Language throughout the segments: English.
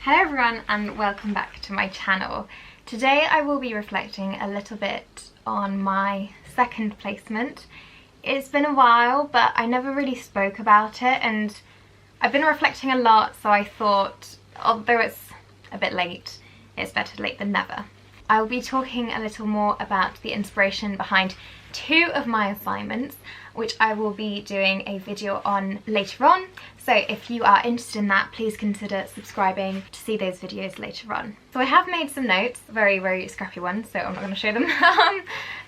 Hello everyone and welcome back to my channel. Today I will be reflecting a little bit on my second placement. It's been a while, but I never really spoke about it and I've been reflecting a lot, so I thought, although it's a bit late, it's better late than never. I'll be talking a little more about the inspiration behind two of my assignments, which I will be doing a video on later on. So if you are interested in that, please consider subscribing to see those videos later on. So I have made some notes, very scrappy ones, so I'm not going to show them.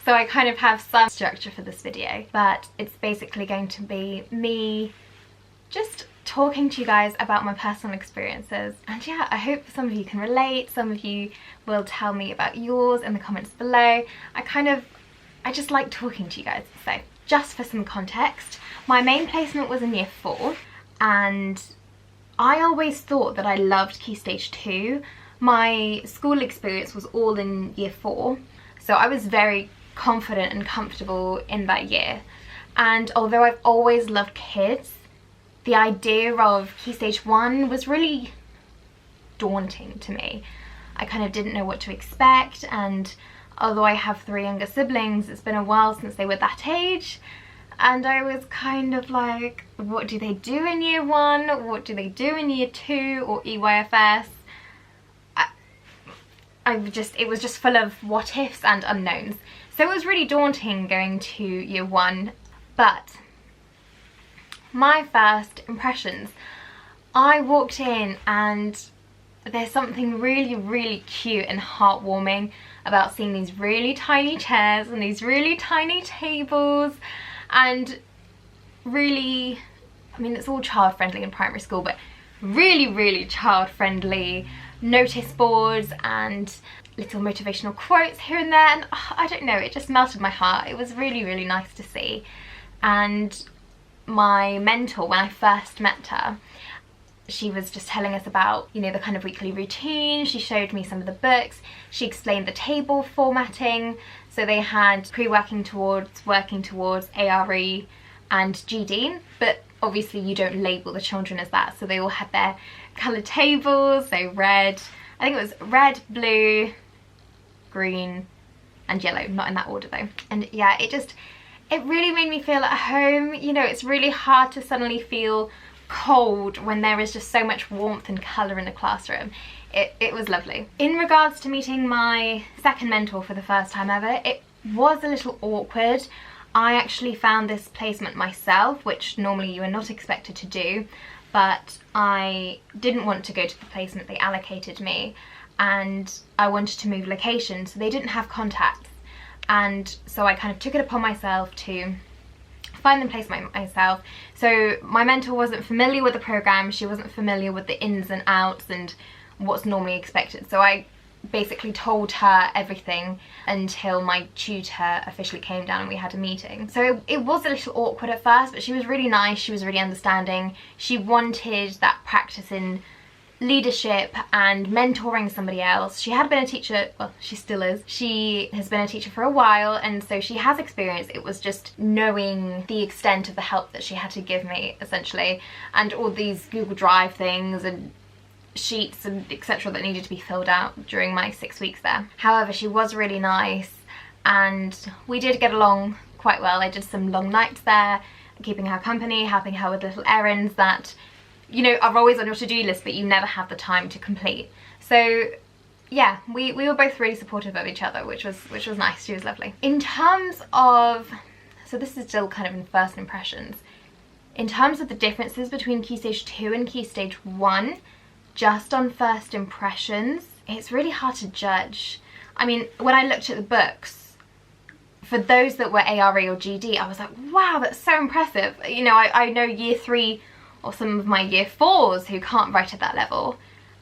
So I kind of have some structure for this video, but it's basically going to be me just talking to you guys about my personal experiences. And yeah, I hope some of you can relate, some of you will tell me about yours in the comments below. I just like talking to you guys. So just for some context, my main placement was in year 4 and I always thought that I loved Key Stage 2. My school experience was all in year 4, so I was very confident and comfortable in that year. And although I've always loved kids, the idea of Key Stage 1 was really daunting to me. I kind of didn't know what to expect, and although I have 3 younger siblings, it's been a while since they were that age, and I was kind of like, what do they do in year 1? What do they do in year 2 or EYFS? It was just full of what ifs and unknowns. So it was really daunting going to year 1, but my first impressions, I walked in and there's something really cute and heartwarming about seeing these really tiny chairs and these really tiny tables, and really, I mean, it's all child friendly in primary school, but really child friendly notice boards and little motivational quotes here and there, and I don't know, it just melted my heart. It was really nice to see. And my mentor, when I first met her, she was just telling us about, you know, the kind of weekly routine. She showed me some of the books. She explained the table formatting. So they had pre-working towards, working towards, ARE and GD, but obviously you don't label the children as that. So they all had their coloured tables, so red, I think it was red, blue, green and yellow, not in that order though. And yeah, it really made me feel at home. You know, it's really hard to suddenly feel cold when there is just so much warmth and colour in the classroom. It was lovely. In regards to meeting my second mentor for the first time ever, it was a little awkward. I actually found this placement myself, which normally you are not expected to do, but I didn't want to go to the placement they allocated me, and I wanted to move location, so they didn't have contacts. And so I kind of took it upon myself to find the placement myself. So my mentor wasn't familiar with the program, she wasn't familiar with the ins and outs and what's normally expected. So I basically told her everything until my tutor officially came down and we had a meeting. So it was a little awkward at first, but she was really nice, she was really understanding. She wanted that practice in leadership and mentoring somebody else. She had been a teacher, well, she still is. She has been a teacher for a while, and so she has experience. It was just knowing the extent of the help that she had to give me, essentially, and all these Google Drive things and sheets and etc. that needed to be filled out during my 6 weeks there. However, she was really nice and we did get along quite well. I did some long nights there, keeping her company, helping her with little errands that, you know, are always on your to-do list but you never have the time to complete. So yeah, we were both really supportive of each other, which was nice. She was lovely. In terms of, so this is still kind of in first impressions, in terms of the differences between Key Stage 2 and Key Stage 1, just on first impressions, it's really hard to judge. I mean, when I looked at the books, for those that were ARE or GD, I was like, wow, that's so impressive. You know, I know year 3 or some of my year 4s who can't write at that level.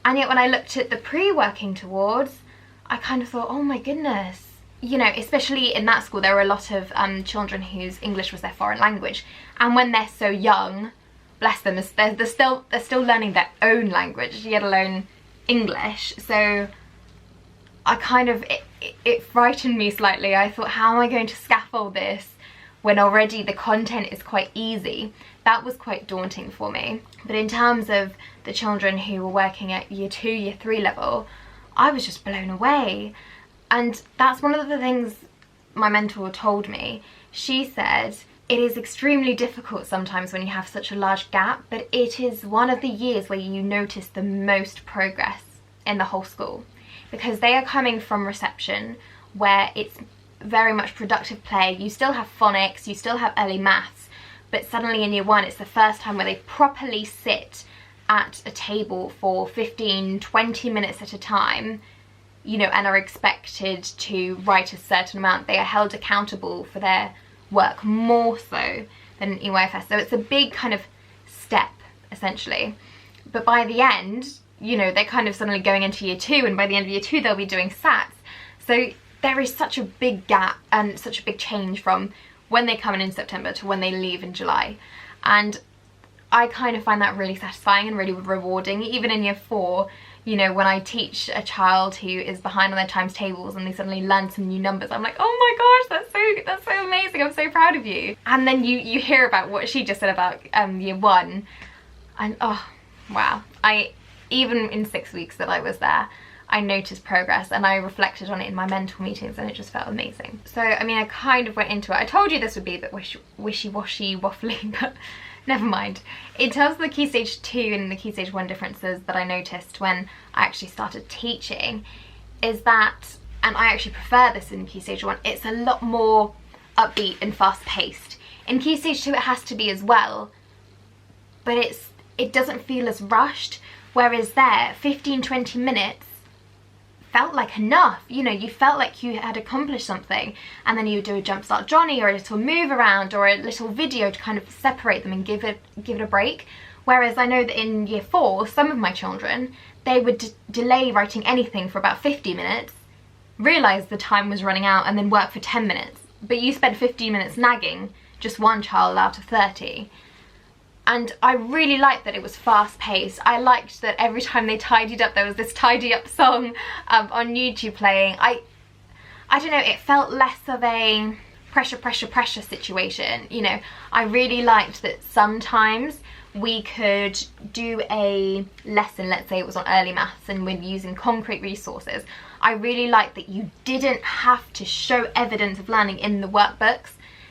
And yet when I looked at the pre-working towards, I kind of thought, oh my goodness. You know, especially in that school, there were a lot of children whose English was their foreign language. And when they're so young, bless them, they're still learning their own language, let alone English. So I kind of, it frightened me slightly. I thought, how am I going to scaffold this when already the content is quite easy? that was quite daunting for me. But in terms of the children who were working at year 2, year 3 level, I was just blown away. And that's one of the things my mentor told me. She said, it is extremely difficult sometimes when you have such a large gap, but it is one of the years where you notice the most progress in the whole school, because they are coming from reception where it's very much productive play. You still have phonics, you still have early maths, but suddenly in year 1 it's the first time where they properly sit at a table for 15-20 minutes at a time, you know, and are expected to write a certain amount. They are held accountable for their work more so than an EYFS. So it's a big kind of step, essentially. But by the end, you know, they're kind of suddenly going into year 2, and by the end of year 2 they'll be doing SATs. So there is such a big gap and such a big change from when they come in September to when they leave in July. And I kind of find that really satisfying and really rewarding. Even in year 4, you know, when I teach a child who is behind on their times tables and they suddenly learn some new numbers, I'm like, oh my gosh, that's so amazing, I'm so proud of you. And then you hear about what she just said about year 1, and oh wow, even in 6 weeks that I was there, I noticed progress, and I reflected on it in my mentor meetings, and it just felt amazing. So I mean, I kind of went into it. I told you this would be a bit wishy-washy, waffly, but never mind. In terms of the Key Stage 2 and the Key Stage 1 differences that I noticed when I actually started teaching is that, and I actually prefer this in Key Stage 1, it's a lot more upbeat and fast-paced. In Key Stage 2 it has to be as well, but it doesn't feel as rushed, whereas there, 15-20 minutes felt like enough. You know, you felt like you had accomplished something, and then you would do a Jumpstart Johnny or a little move around or a little video to kind of separate them and give it a break. Whereas I know that in year 4, some of my children, they would delay writing anything for about 50 minutes, realise the time was running out, and then work for 10 minutes. But you spent 15 minutes nagging just one child out of 30. And I really liked that it was fast-paced. I liked that every time they tidied up, there was this tidy up song on YouTube playing. I don't know, it felt less of a pressure situation, you know. I really liked that sometimes we could do a lesson, let's say it was on early maths and we're using concrete resources. I really liked that you didn't have to show evidence of learning in the workbooks.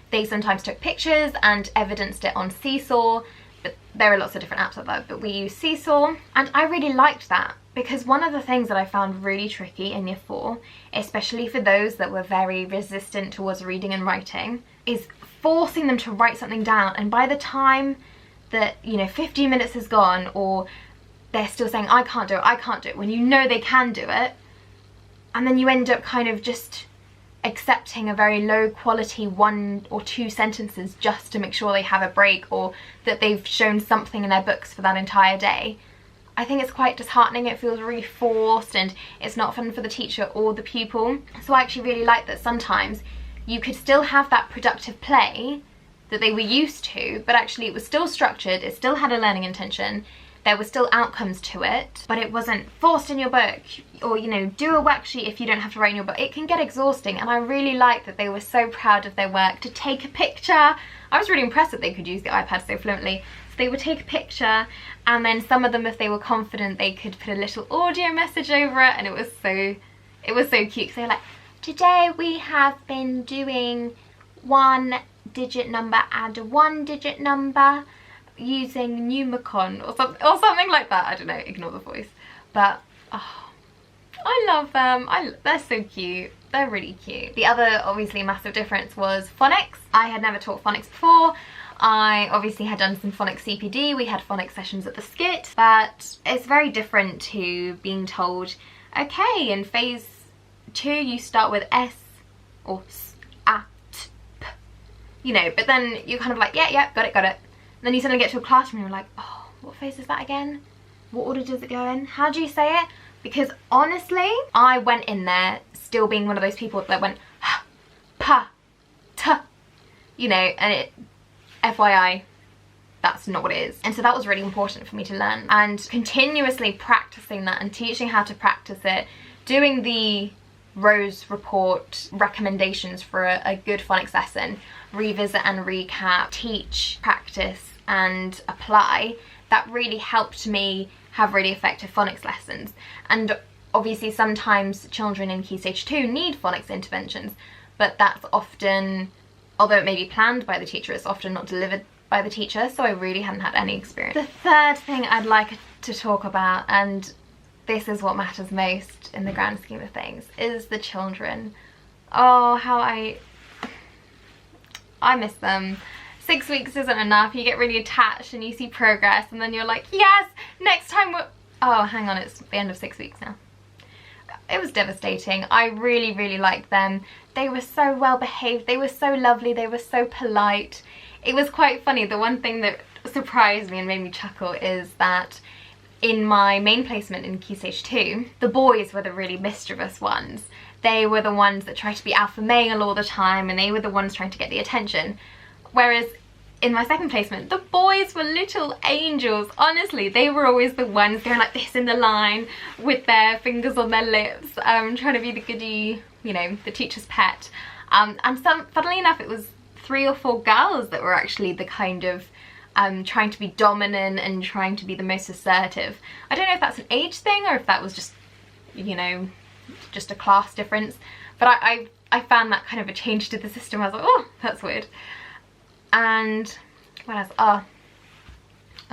They sometimes took pictures and evidenced it on Seesaw. But there are lots of different apps like that, but we use Seesaw, and I really liked that, because one of the things that I found really tricky in year 4, especially for those that were very resistant towards reading and writing, is forcing them to write something down, and by the time that, you know, 15 minutes has gone, or they're still saying I can't do it, when you know they can do it, and then you end up kind of just accepting a very low quality 1 or 2 sentences just to make sure they have a break, or that they've shown something in their books for that entire day. I think it's quite disheartening. It feels really forced, and it's not fun for the teacher or the pupil. So I actually really like that sometimes you could still have that productive play that they were used to, but actually it was still structured, it still had a learning intention, there were still outcomes to it, but it wasn't forced in your book, or, you know, do a worksheet if you don't have to write in your book. It can get exhausting, and I really liked that they were so proud of their work to take a picture. I was really impressed that they could use the iPad so fluently. So they would take a picture, and then some of them, if they were confident, they could put a little audio message over it, and it was so cute. So they're like, today we have been doing 1-digit number and a 1-digit number using Numicon or something like that. I don't know, ignore the voice. But oh, I love them. They're so cute. They're really cute. The other obviously massive difference was phonics. I had never taught phonics before. I obviously had done some phonics CPD. We had phonics sessions at the SCITT, but it's very different to being told, okay, in phase 2 you start with S or S, A, T, P, you know, but then you're kind of like, yeah, got it. Then you suddenly get to a classroom and you're like, oh, what phase is that again? What order does it go in? How do you say it? Because honestly, I went in there still being one of those people that went, ha, pa, ta, you know, and it, FYI, that's not what it is. And so that was really important for me to learn. And continuously practicing that and teaching how to practice it, doing the Rose report recommendations for a good phonics lesson, revisit and recap, teach, practice, and apply, that really helped me have really effective phonics lessons. And obviously sometimes children in Key Stage 2 need phonics interventions, but that's often, although it may be planned by the teacher, it's often not delivered by the teacher, so I really hadn't had any experience. The third thing I'd like to talk about, and this is what matters most in the grand scheme of things, is the children. Oh, how I miss them. 6 weeks isn't enough. You get really attached and you see progress, and then you're like, yes, next time we're... Oh, hang on, it's the end of 6 weeks now. It was devastating. I really, really liked them. They were so well behaved. They were so lovely. They were so polite. It was quite funny. The one thing that surprised me and made me chuckle is that in my main placement in Key Stage 2, the boys were the really mischievous ones. They were the ones that tried to be alpha male all the time, and they were the ones trying to get the attention. Whereas in my second placement, the boys were little angels. Honestly, they were always the ones going like this in the line with their fingers on their lips, trying to be the goody, you know, the teacher's pet. And funnily enough, it was 3 or 4 girls that were actually the kind of trying to be dominant and trying to be the most assertive. I don't know if that's an age thing or if that was just, you know, just a class difference. But I found that kind of a change to the system. I was like, oh, that's weird. And what else? Oh,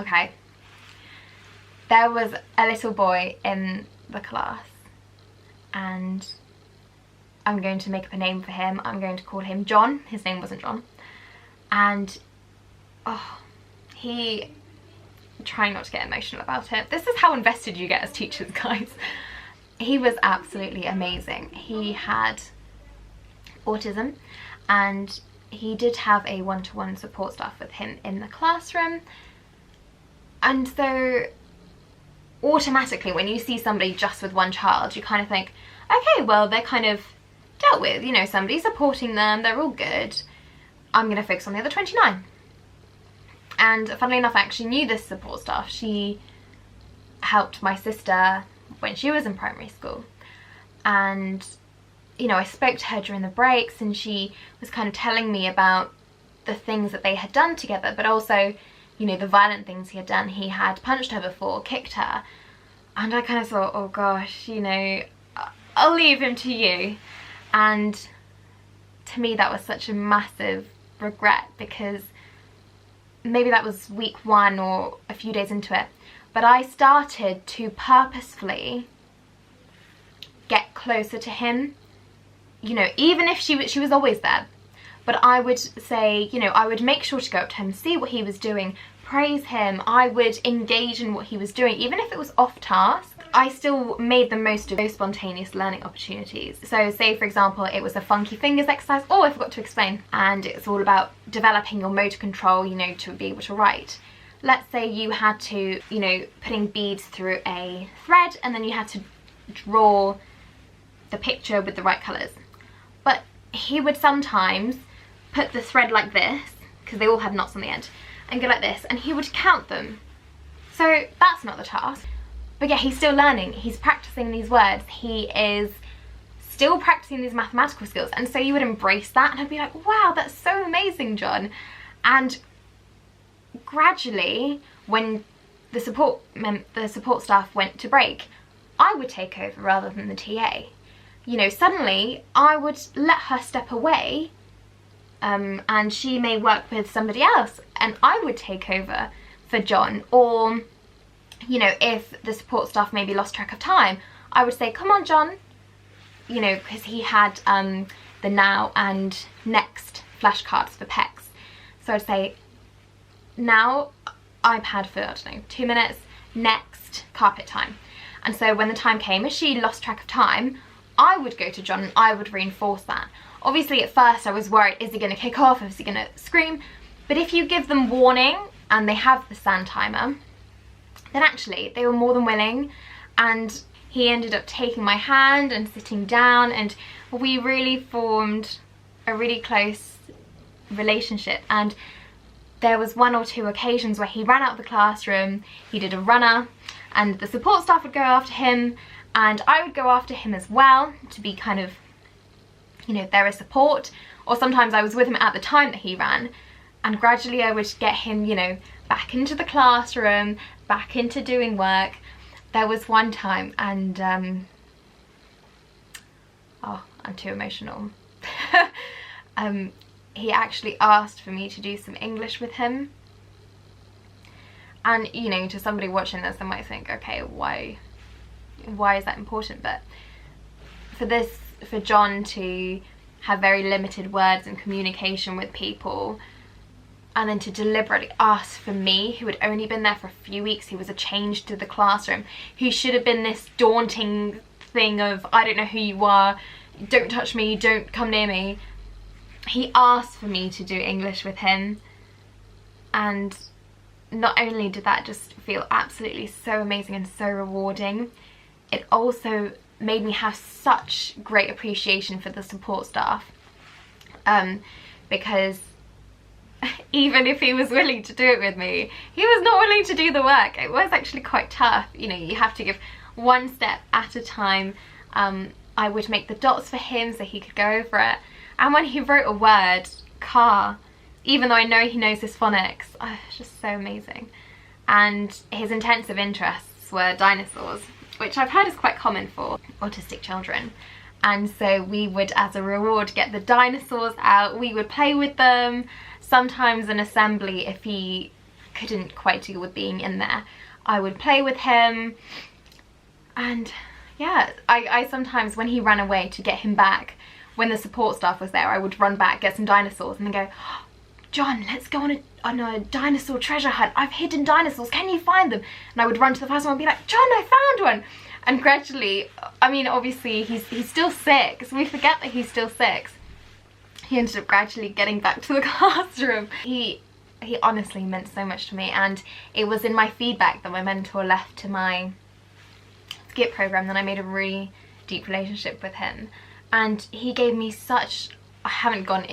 okay. There was a little boy in the class, and I'm going to make up a name for him. I'm going to call him John. His name wasn't John. And oh, trying not to get emotional about it. This is how invested you get as teachers, guys. He was absolutely amazing. He had autism, and he did have a one-to-one support staff with him in the classroom. And so automatically when you see somebody just with one child, you kind of think, okay, well, they're kind of dealt with, you know, somebody's supporting them, they're all good. I'm going to focus on the other 29. And funnily enough, I actually knew this support staff. She helped my sister when she was in primary school. And you know, I spoke to her during the breaks, and she was kind of telling me about the things that they had done together, but also, you know, the violent things he had done. He had punched her before, kicked her, and I kind of thought, oh gosh, you know, I'll leave him to you. And to me that was such a massive regret, because maybe that was week 1 or a few days into it, but I started to purposefully get closer to him. You know, even if she was always there, but I would say, you know, I would make sure to go up to him, see what he was doing, praise him. I would engage in what he was doing, even if it was off task. I still made the most of those spontaneous learning opportunities. So say, for example, it was a funky fingers exercise. Oh, I forgot to explain. And it's all about developing your motor control, you know, to be able to write. Let's say you had to, you know, putting beads through a thread, and then you had to draw the picture with the right colours. But he would sometimes put the thread like this, because they all had knots on the end, and go like this, and he would count them. So that's not the task. But yeah, he's still learning, he's practicing these words, he is still practicing these mathematical skills, and so you would embrace that, and I'd be like, wow, that's so amazing, John. And gradually, when the support staff went to break, I would take over rather than the TA. You know, suddenly I would let her step away, and she may work with somebody else, and I would take over for John. Or, you know, if the support staff maybe lost track of time, I would say, come on, John, you know, because he had the now and next flashcards for PECs. So I'd say, now iPad for, I don't know, 2 minutes, next carpet time. And so when the time came, if she lost track of time, I would go to John and I would reinforce that. Obviously at first I was worried, is he going to kick off, is he going to scream? But if you give them warning and they have the stand timer, then actually they were more than willing, and he ended up taking my hand and sitting down, and we really formed a really close relationship. And there was 1 or 2 occasions where he ran out of the classroom, he did a runner, and the support staff would go after him, and I would go after him as well to be kind of, you know, there is support. Or sometimes I was with him at the time that he ran, and gradually I would get him, you know, back into the classroom, back into doing work. There was one time, and oh, I'm too emotional. He actually asked for me to do some English with him. And, you know, to somebody watching this, they might think, okay, why is that important? But for John to have very limited words and communication with people, and then to deliberately ask for me, who had only been there for a few weeks, who was a change to the classroom, who should have been this daunting thing of, I don't know who you are, don't touch me, don't come near me. He asked for me to do English with him, and not only did that just feel absolutely so amazing and so rewarding, it also made me have such great appreciation for the support staff, because even if he was willing to do it with me, he was not willing to do the work. It was actually quite tough. You know, you have to give one step at a time. I would make the dots for him so he could go over it, and when he wrote a word, car, even though I know he knows his phonics, it's just so amazing. And his intensive interests were dinosaurs, which I've heard is quite common for autistic children. And so we would, as a reward, get the dinosaurs out. We would play with them. Sometimes in assembly, if he couldn't quite deal with being in there, I would play with him. And yeah, I sometimes, when he ran away, to get him back, when the support staff was there, I would run back, get some dinosaurs, and then go, oh, John, let's go on a dinosaur treasure hunt. I've hidden dinosaurs, can you find them? And I would run to the first one and be like, John, I found one. And gradually, I mean, obviously he's still 6, we forget that he's still 6. He ended up gradually getting back to the classroom. He honestly meant so much to me, and it was in my feedback that my mentor left to my SCITT program that I made a really deep relationship with him. And he gave me such, I haven't gone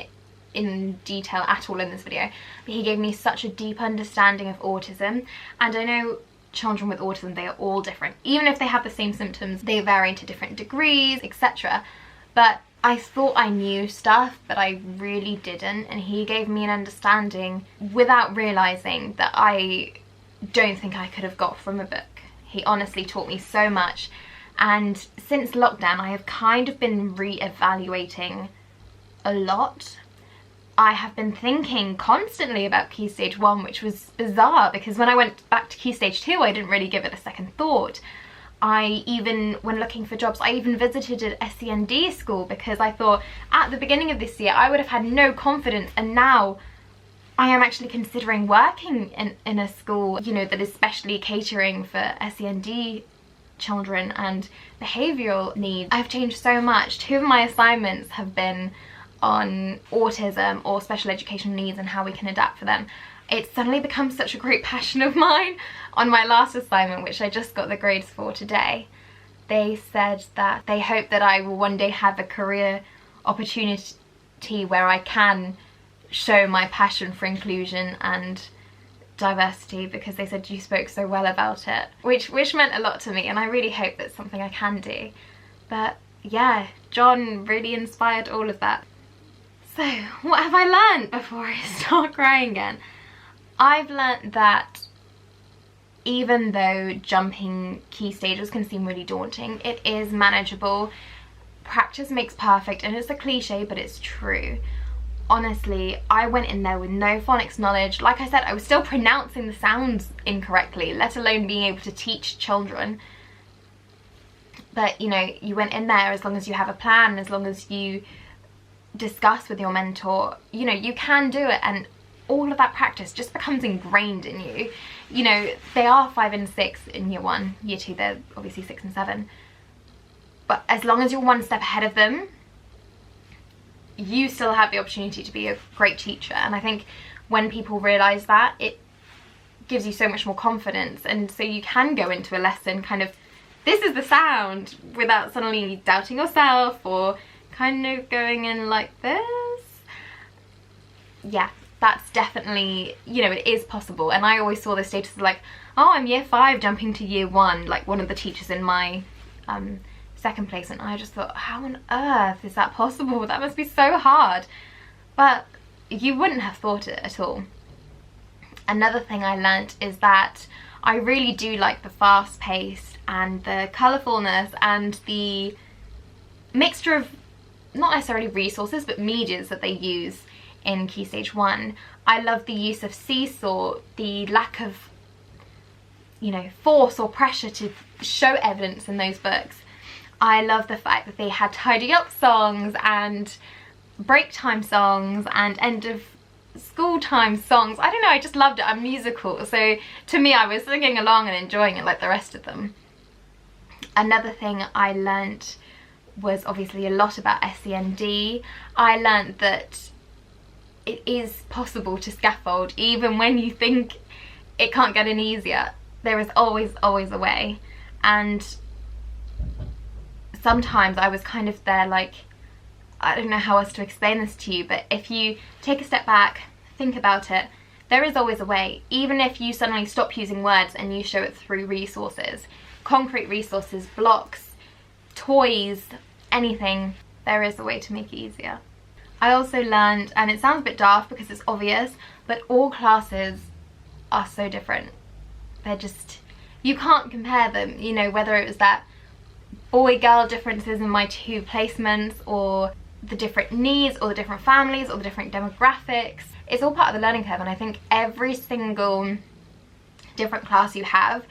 in detail at all in this video, but he gave me such a deep understanding of autism. And I know children with autism, they are all different. Even if they have the same symptoms, they vary to different degrees, etc. But I thought I knew stuff, but I really didn't, and he gave me an understanding without realising that I don't think I could have got from a book. He honestly taught me so much. And since lockdown, I have kind of been re-evaluating a lot. I have been thinking constantly about Key Stage 1, which was bizarre, because when I went back to Key Stage 2, I didn't really give it a second thought. When looking for jobs, I even visited an SEND school, because I thought at the beginning of this year I would have had no confidence, and now I am actually considering working in a school, you know, that is specially catering for SEND children and behavioural needs. I've changed so much. 2 of my assignments have been on autism or special educational needs and how we can adapt for them. It's suddenly become such a great passion of mine. On my last assignment, which I just got the grades for today, they said that they hope that I will one day have a career opportunity where I can show my passion for inclusion and diversity, because they said you spoke so well about it, which meant a lot to me, and I really hope that's something I can do. But yeah, John really inspired all of that. So what have I learned before I start crying again? I've learnt that even though jumping key stages can seem really daunting, it is manageable. Practice makes perfect, and it's a cliche, but it's true. Honestly, I went in there with no phonics knowledge. Like I said, I was still pronouncing the sounds incorrectly, let alone being able to teach children. But, you know, you went in there, as long as you have a plan, as long as you discuss with your mentor, you know, you can do it, and all of that practice just becomes ingrained in you. You know, they are 5 and 6 in year 1, year 2 they're obviously 6 and 7. But as long as you're one step ahead of them, you still have the opportunity to be a great teacher. And I think when people realise that, it gives you so much more confidence, and so you can go into a lesson kind of, this is the sound, without suddenly doubting yourself or kind of going in like this. Yeah, that's definitely, you know, it is possible. And I always saw the status like, oh, I'm year 5 jumping to year 1, like one of the teachers in my second place, and I just thought, how on earth is that possible? That must be so hard. But you wouldn't have thought it at all. Another thing I learnt is that I really do like the fast pace and the colourfulness and the mixture of not necessarily resources but medias that they use in Key Stage 1. I love the use of seesaw, the lack of, you know, force or pressure to show evidence in those books. I love the fact that they had tidy up songs and break time songs and end of school time songs. I don't know, I just loved it. I'm musical, so to me I was singing along and enjoying it like the rest of them. Another thing I learnt was obviously a lot about SEND. I learnt that it is possible to scaffold even when you think it can't get any easier. There is always a way. And sometimes I was kind of there like, I don't know how else to explain this to you, but if you take a step back, think about it, there is always a way. Even if you suddenly stop using words and you show it through resources, concrete resources, blocks, toys, anything, there is a way to make it easier. I also learned, and it sounds a bit daft because it's obvious, but all classes are so different. They're just, you can't compare them, you know, whether it was that boy-girl differences in my 2 placements, or the different needs, or the different families, or the different demographics. It's all part of the learning curve, and I think every single different class you have,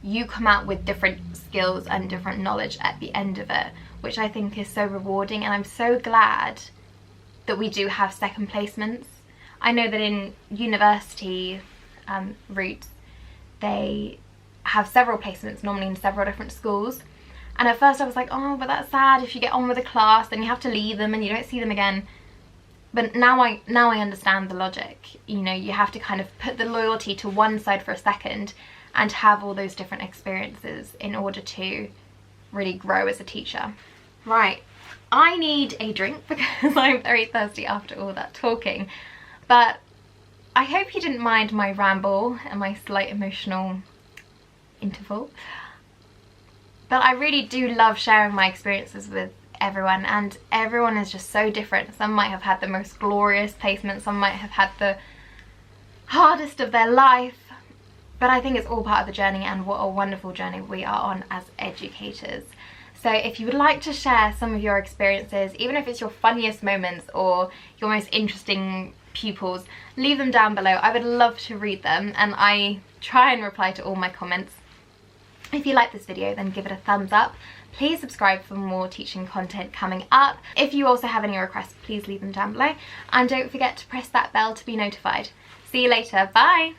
you come out with different skills and different knowledge at the end of it, which I think is so rewarding, and I'm so glad that we do have second placements. I know that in university routes, they have several placements, normally in several different schools. And at first I was like, oh, but that's sad. If you get on with a class, then you have to leave them and you don't see them again. But now I understand the logic. You know, you have to kind of put the loyalty to one side for a second and have all those different experiences in order to really grow as a teacher. Right, I need a drink because I'm very thirsty after all that talking. But I hope you didn't mind my ramble and my slight emotional interval. But I really do love sharing my experiences with everyone, and everyone is just so different. Some might have had the most glorious placement, some might have had the hardest of their life, but I think it's all part of the journey, and what a wonderful journey we are on as educators. So if you would like to share some of your experiences, even if it's your funniest moments or your most interesting pupils, leave them down below. I would love to read them, and I try and reply to all my comments. If you like this video, then give it a thumbs up. Please subscribe for more teaching content coming up. If you also have any requests, please leave them down below. And don't forget to press that bell to be notified. See you later. Bye!